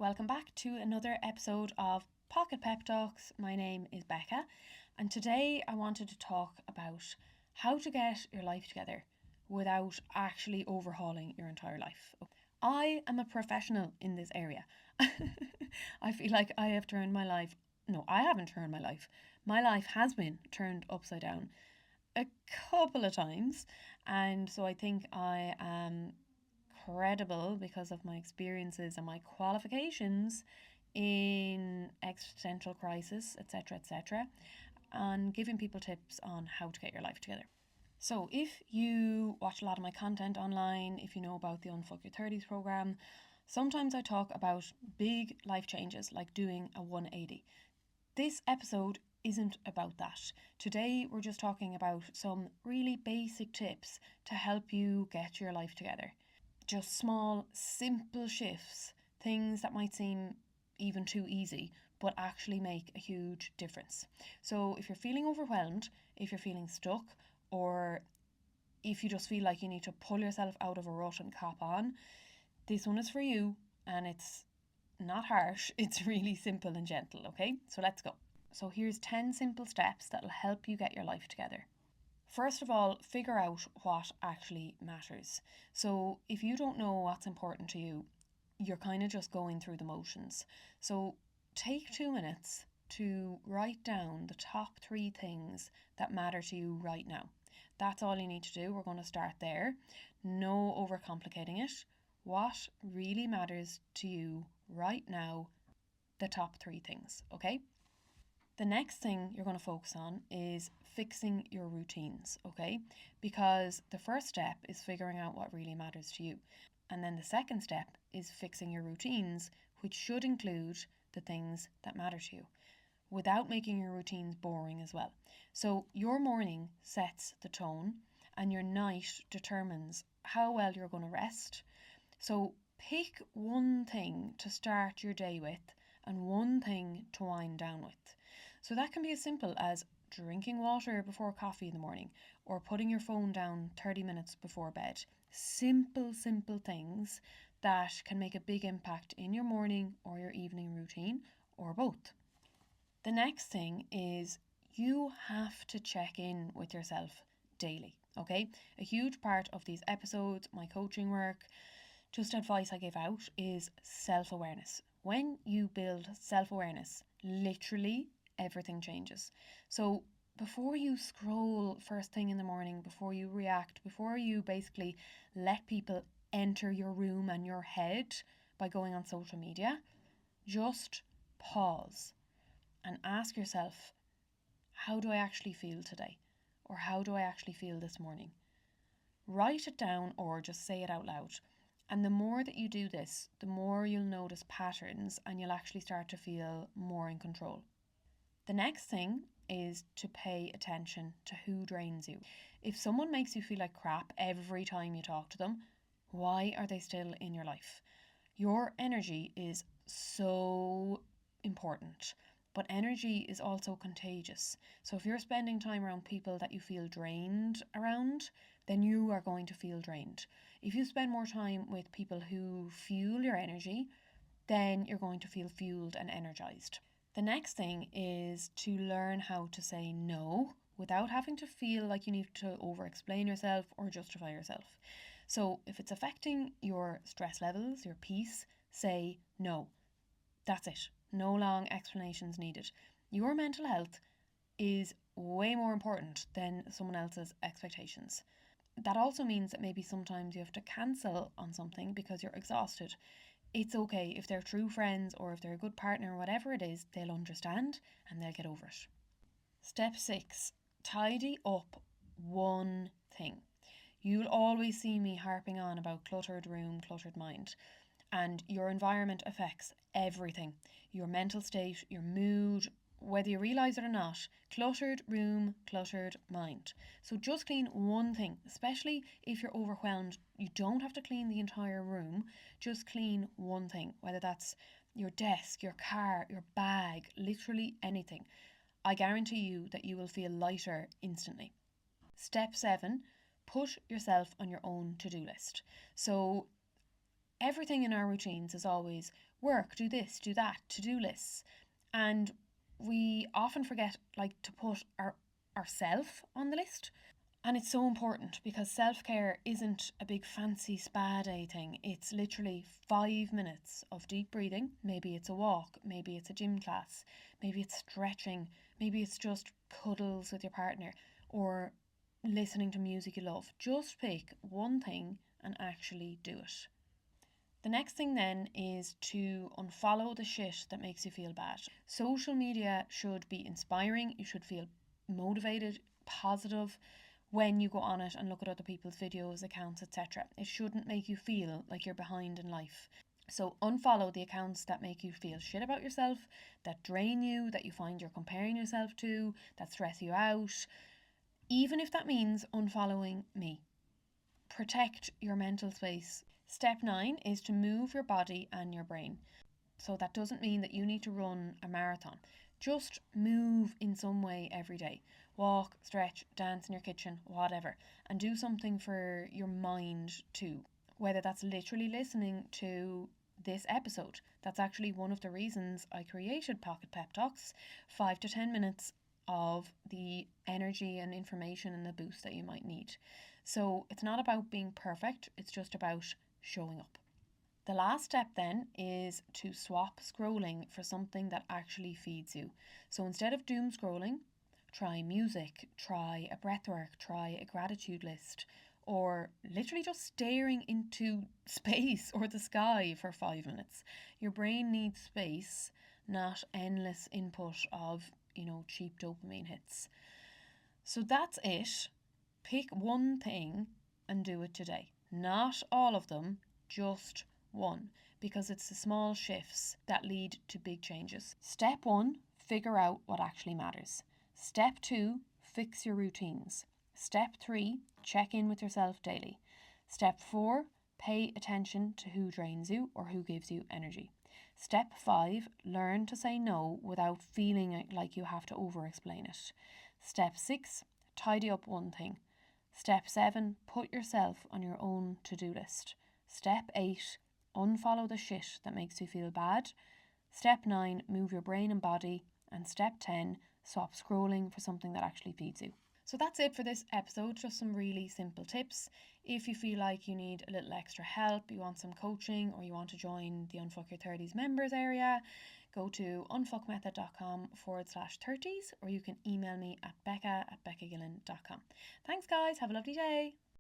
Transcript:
Welcome back to another episode of Pocket Pep Talks. My name is Becca, and today I wanted to talk about how to get your life together without actually overhauling your entire life. I am a professional in this area. I feel like I have turned my life. No, I haven't turned my life. My life has been turned upside down a couple of times, and so I think I am credible because of my experiences and my qualifications in existential crisis, etc., and giving people tips on how to get your life together. So if you watch a lot of my content online, if you know about the Unfuck Your 30s program, sometimes I talk about big life changes like doing a 180. This episode isn't about that. Today we're just talking about some really basic tips to help you get your life together. Just small, simple shifts, things that might seem even too easy, but actually make a huge difference. So if you're feeling overwhelmed, if you're feeling stuck, or if you just feel like you need to pull yourself out of a rut and cop on, this one is for you, and it's not harsh, it's really simple and gentle, okay? So let's go. So here's 10 simple steps that'll help you get your life together. First of all, figure out what actually matters. So if you don't know what's important to you, you're kind of just going through the motions. So take 2 minutes to write down the top 3 things that matter to you right now. That's all you need to do. We're going to start there. No overcomplicating it. What really matters to you right now, the top 3 things, okay? The next thing you're going to focus on is fixing your routines, okay? Because the first step is figuring out what really matters to you. And then the second step is fixing your routines, which should include the things that matter to you, without making your routines boring as well. So your morning sets the tone and your night determines how well you're going to rest. So pick one thing to start your day with and one thing to wind down with. So that can be as simple as drinking water before coffee in the morning or putting your phone down 30 minutes before bed. Simple things that can make a big impact in your morning or your evening routine or both. The next thing is you have to check in with yourself daily, okay? A huge part of these episodes, my coaching work, just advice I give out is self-awareness. When you build self-awareness, literally everything changes. So before you scroll first thing in the morning, before you react, before you basically let people enter your room and your head by going on social media, just pause and ask yourself, how do I actually feel today? Or how do I actually feel this morning? Write it down or just say it out loud. And the more that you do this, the more you'll notice patterns and you'll actually start to feel more in control. The next thing is to pay attention to who drains you. If someone makes you feel like crap every time you talk to them, why are they still in your life? Your energy is so important, but energy is also contagious. So if you're spending time around people that you feel drained around, then you are going to feel drained. If you spend more time with people who fuel your energy, then you're going to feel fueled and energized. The next thing is to learn how to say no without having to feel like you need to over-explain yourself or justify yourself. So if it's affecting your stress levels, your peace, say no. That's it. No long explanations needed. Your mental health is way more important than someone else's expectations. That also means that maybe sometimes you have to cancel on something because you're exhausted. It's okay. If they're true friends or if they're a good partner, whatever it is, they'll understand and they'll get over it. Step 6, tidy up one thing. You'll always see me harping on about cluttered room, cluttered mind. And your environment affects everything. Your mental state, your mood, whether you realise it or not. Cluttered room, cluttered mind. So just clean one thing, especially if you're overwhelmed. You don't have to clean the entire room, just clean one thing, whether that's your desk, your car, your bag, literally anything. I guarantee you that you will feel lighter instantly. Step 7, put yourself on your own to-do list. So everything in our routines is always work, do this, do that, to-do lists. And we often forget to put ourself on the list. And it's so important because self-care isn't a big fancy spa day thing. It's literally 5 minutes of deep breathing. Maybe it's a walk, maybe it's a gym class, maybe it's stretching, maybe it's just cuddles with your partner or listening to music you love. Just pick one thing and actually do it. The next thing then is to unfollow the shit that makes you feel bad. Social media should be inspiring. You should feel motivated, positive when you go on it and look at other people's videos, accounts, etc. It shouldn't make you feel like you're behind in life. So unfollow the accounts that make you feel shit about yourself, that drain you, that you find you're comparing yourself to, that stress you out. Even if that means unfollowing me. Protect your mental space. Step 9 is to move your body and your brain. So that doesn't mean that you need to run a marathon. Just move in some way every day. Walk, stretch, dance in your kitchen, whatever. And do something for your mind too. Whether that's literally listening to this episode. That's actually one of the reasons I created Pocket Pep Talks. 5 to 10 minutes of the energy and information and the boost that you might need. So it's not about being perfect, it's just about showing up. The last step then is to swap scrolling for something that actually feeds you. So instead of doom scrolling, try music, try a breathwork, try a gratitude list, or literally just staring into space or the sky for 5 minutes. Your brain needs space, not endless input of, cheap dopamine hits. So that's it. Pick one thing and do it today. Not all of them, just one, because it's the small shifts that lead to big changes. Step 1, figure out what actually matters. Step 2, fix your routines. Step 3, check in with yourself daily. Step 4, pay attention to who drains you or who gives you energy. Step 5, learn to say no without feeling like you have to over-explain it. Step 6, tidy up one thing. Step 7, put yourself on your own to-do list. Step 8, unfollow the shit that makes you feel bad. Step 9, move your brain and body. And step 10, swap scrolling for something that actually feeds you. So that's it for this episode, just some really simple tips. If you feel like you need a little extra help, you want some coaching, or you want to join the Unfuck Your 30s members area, go to unfuckmethod.com/30s, or you can email me at becca@beccagillen.com. Thanks guys, have a lovely day.